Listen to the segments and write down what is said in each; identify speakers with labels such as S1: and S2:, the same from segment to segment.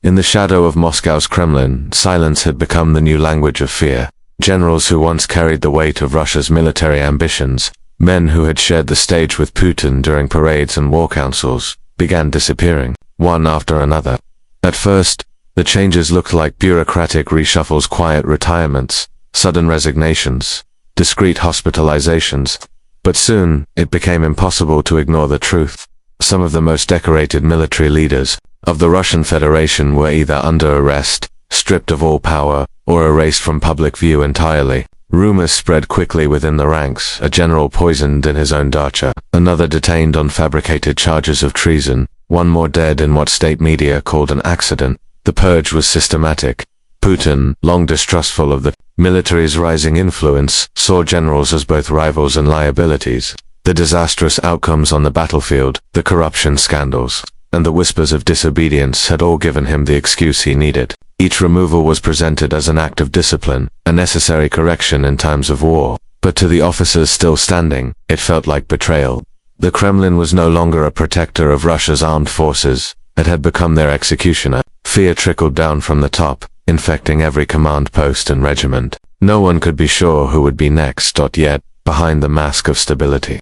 S1: In the shadow of Moscow's Kremlin, silence had become the new language of fear. Generals who once carried the weight of Russia's military ambitions, men who had shared the stage with Putin during parades and war councils, began disappearing, one after another. At first, the changes looked like bureaucratic reshuffles, quiet retirements, sudden resignations, discreet hospitalizations. But soon, it became impossible to ignore the truth. Some of the most decorated military leaders of the Russian Federation were either under arrest, stripped of all power, or erased from public view entirely. Rumors spread quickly within the ranks: a general poisoned in his own dacha, another detained on fabricated charges of treason, one more dead in what state media called an accident. The purge was systematic. Putin, long distrustful of the military's rising influence, saw generals as both rivals and liabilities. The disastrous outcomes on the battlefield, the corruption scandals, and the whispers of disobedience had all given him the excuse he needed. Each removal was presented as an act of discipline, a necessary correction in times of war. But to the officers still standing, it felt like betrayal. The Kremlin was no longer a protector of Russia's armed forces. It had become their executioner. Fear trickled down from the top, infecting every command post and regiment. No one could be sure who would be next, yet, behind the mask of stability.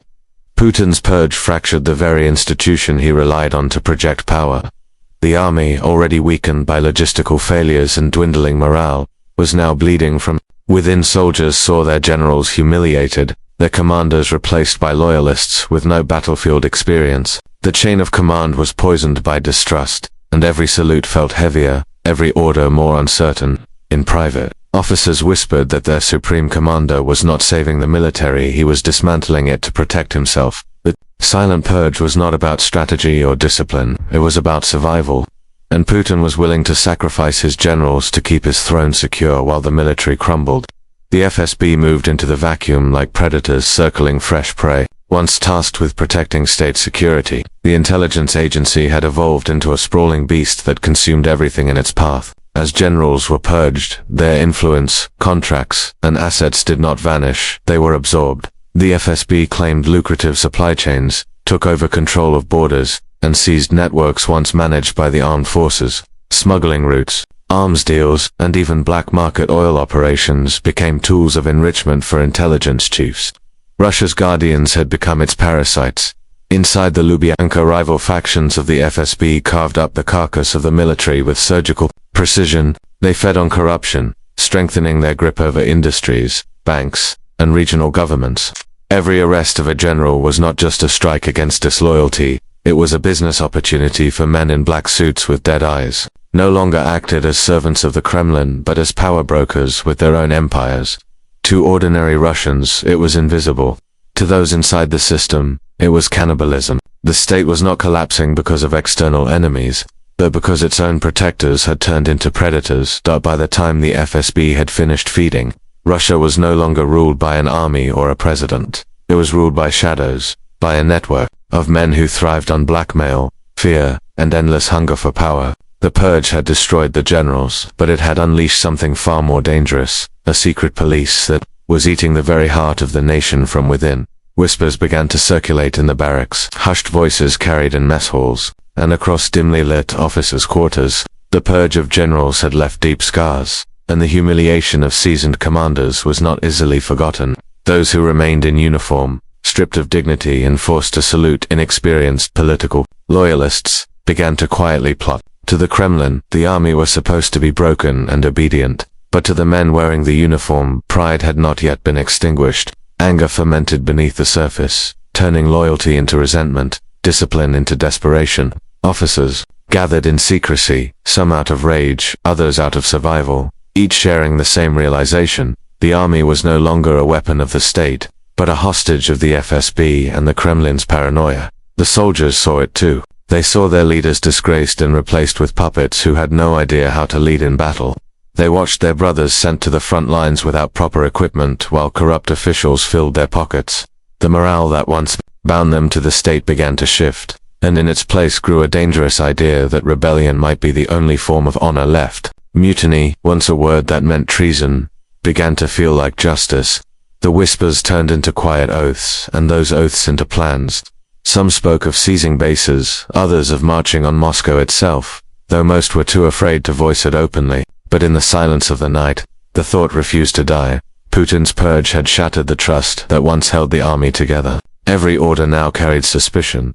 S1: Putin's purge fractured the very institution he relied on to project power. The army, already weakened by logistical failures and dwindling morale, was now bleeding from within. Soldiers saw their generals humiliated, their commanders replaced by loyalists with no battlefield experience. The chain of command was poisoned by distrust, and every salute felt heavier, every order more uncertain. In private, officers whispered that their supreme commander was not saving the military, he was dismantling it to protect himself. The silent purge was not about strategy or discipline, it was about survival. And Putin was willing to sacrifice his generals to keep his throne secure while the military crumbled. The FSB moved into the vacuum like predators circling fresh prey. Once tasked with protecting state security, the intelligence agency had evolved into a sprawling beast that consumed everything in its path. As generals were purged, their influence, contracts, and assets did not vanish, they were absorbed. The FSB claimed lucrative supply chains, took over control of borders, and seized networks once managed by the armed forces. Smuggling routes, arms deals, and even black market oil operations became tools of enrichment for intelligence chiefs. Russia's guardians had become its parasites. Inside the Lubyanka, rival factions of the FSB carved up the carcass of the military with surgical precision. They fed on corruption, strengthening their grip over industries, banks, and regional governments. Every arrest of a general was not just a strike against disloyalty, it was a business opportunity for men in black suits with dead eyes. No longer acted as servants of the Kremlin, but as power brokers with their own empires. To ordinary Russians, it was invisible. To those inside the system, it was cannibalism. The state was not collapsing because of external enemies, but because its own protectors had turned into predators. By the time the FSB had finished feeding, Russia was no longer ruled by an army or a president. It was ruled by shadows, by a network of men who thrived on blackmail, fear, and endless hunger for power. The purge had destroyed the generals, but it had unleashed something far more dangerous, a secret police that was eating the very heart of the nation from within. Whispers began to circulate in the barracks, hushed voices carried in mess halls, and across dimly lit officers' quarters. The purge of generals had left deep scars, and the humiliation of seasoned commanders was not easily forgotten. Those who remained in uniform, stripped of dignity and forced to salute inexperienced political loyalists, began to quietly plot. To the Kremlin, the army was supposed to be broken and obedient, but to the men wearing the uniform, pride had not yet been extinguished. Anger fermented beneath the surface, turning loyalty into resentment, discipline into desperation. Officers gathered in secrecy, some out of rage, others out of survival, each sharing the same realization: the army was no longer a weapon of the state, but a hostage of the FSB and the Kremlin's paranoia. The soldiers saw it too. They saw their leaders disgraced and replaced with puppets who had no idea how to lead in battle. They watched their brothers sent to the front lines without proper equipment while corrupt officials filled their pockets. The morale that once bound them to the state began to shift, and in its place grew a dangerous idea that rebellion might be the only form of honor left. Mutiny, once a word that meant treason, began to feel like justice. The whispers turned into quiet oaths, and those oaths into plans. Some spoke of seizing bases, others of marching on Moscow itself. though most were too afraid to voice it openly. But in the silence of the night, the thought refused to die. Putin's purge had shattered the trust that once held the army together. Every order now carried suspicion.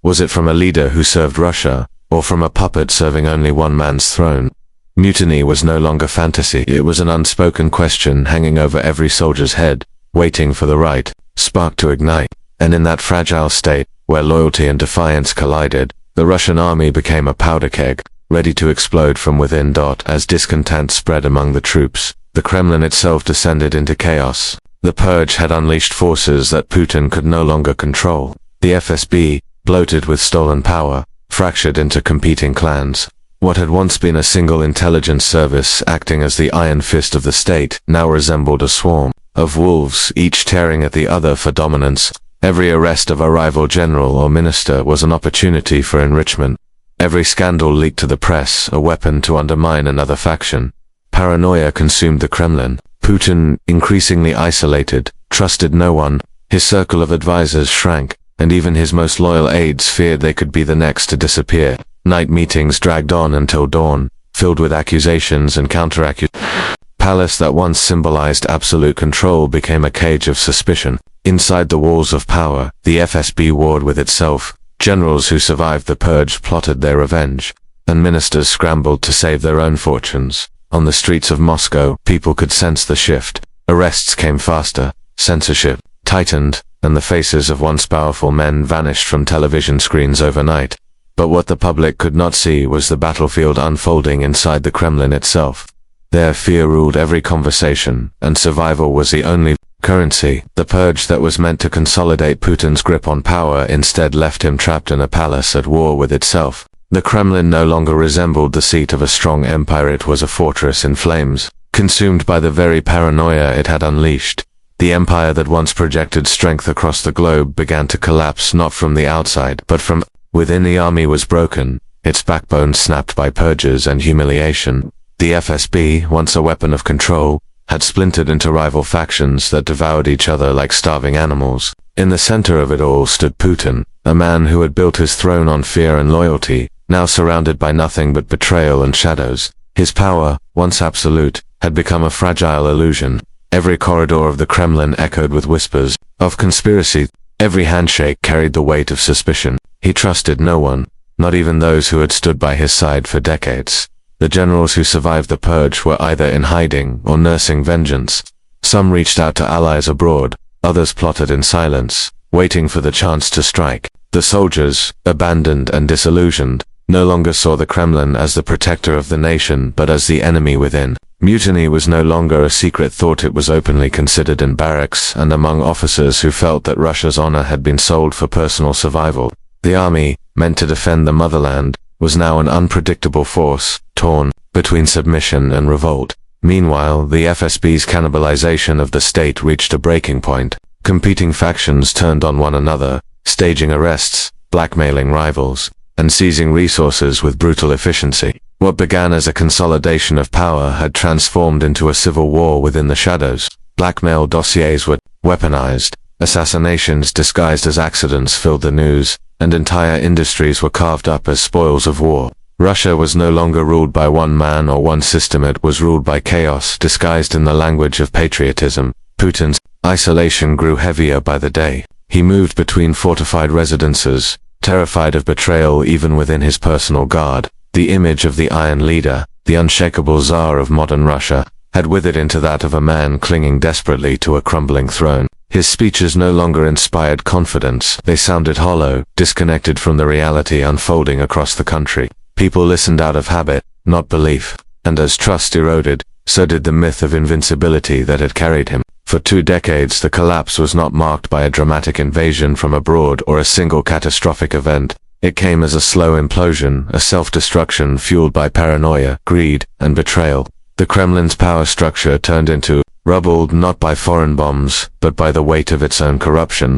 S1: Was it from a leader who served Russia, or from a puppet serving only one man's throne? Mutiny was no longer fantasy. It was an unspoken question hanging over every soldier's head, waiting for the right spark to ignite. And in that fragile state, where loyalty and defiance collided, the Russian army became a powder keg, ready to explode from within. As discontent spread among the troops, the Kremlin itself descended into chaos. The purge had unleashed forces that Putin could no longer control. The FSB, bloated with stolen power, fractured into competing clans. What had once been a single intelligence service acting as the iron fist of the state now resembled a swarm of wolves, each tearing at the other for dominance. Every arrest of a rival general or minister was an opportunity for enrichment. Every scandal leaked to the press, a weapon to undermine another faction. Paranoia consumed the Kremlin. Putin, increasingly isolated, trusted no one. His circle of advisors shrank, and even his most loyal aides feared they could be the next to disappear. Night meetings dragged on until dawn, filled with accusations and counter-accusations. Palace that once symbolized absolute control became a cage of suspicion. Inside the walls of power, the FSB warred with itself. Generals who survived the purge plotted their revenge, and ministers scrambled to save their own fortunes. On the streets of Moscow, people could sense the shift. Arrests came faster, censorship tightened, and the faces of once powerful men vanished from television screens overnight. But what the public could not see was the battlefield unfolding inside the Kremlin itself. There fear ruled every conversation, and survival was the only currency. The purge that was meant to consolidate Putin's grip on power instead left him trapped in a palace at war with itself. The Kremlin no longer resembled the seat of a strong empire. It was a fortress in flames, consumed by the very paranoia it had unleashed. The empire that once projected strength across the globe began to collapse, not from the outside, but from within. The army was broken, its backbone snapped by purges and humiliation. The FSB, once a weapon of control, had splintered into rival factions that devoured each other like starving animals. In the center of it all stood Putin, a man who had built his throne on fear and loyalty, now surrounded by nothing but betrayal and shadows. His power, once absolute, had become a fragile illusion. Every corridor of the Kremlin echoed with whispers of conspiracy. Every handshake carried the weight of suspicion. He trusted no one, not even those who had stood by his side for decades. The generals who survived the purge were either in hiding or nursing vengeance. Some reached out to allies abroad, others plotted in silence, waiting for the chance to strike. The soldiers, abandoned and disillusioned, no longer saw the Kremlin as the protector of the nation but as the enemy within. Mutiny was no longer a secret thought. It was openly considered in barracks and among officers who felt that Russia's honor had been sold for personal survival. The army, meant to defend the motherland, was now an unpredictable force, torn between submission and revolt. Meanwhile, the FSB's cannibalization of the state reached a breaking point. Competing factions turned on one another, staging arrests, blackmailing rivals, and seizing resources with brutal efficiency. What began as a consolidation of power had transformed into a civil war within the shadows. Blackmail dossiers were weaponized, assassinations disguised as accidents filled the news, and entire industries were carved up as spoils of war. Russia was no longer ruled by one man or one system. It was ruled by chaos, disguised in the language of patriotism. Putin's isolation grew heavier by the day. He moved between fortified residences, terrified of betrayal even within his personal guard. The image of the Iron Leader, the unshakable Tsar of modern Russia, had withered into that of a man clinging desperately to a crumbling throne. His speeches no longer inspired confidence. They sounded hollow, disconnected from the reality unfolding across the country. People listened out of habit, not belief. And as trust eroded, so did the myth of invincibility that had carried him. For 2 decades, the collapse was not marked by a dramatic invasion from abroad or a single catastrophic event. It came as a slow implosion, a self-destruction fueled by paranoia, greed, and betrayal. The Kremlin's power structure turned into rubble not by foreign bombs, but by the weight of its own corruption.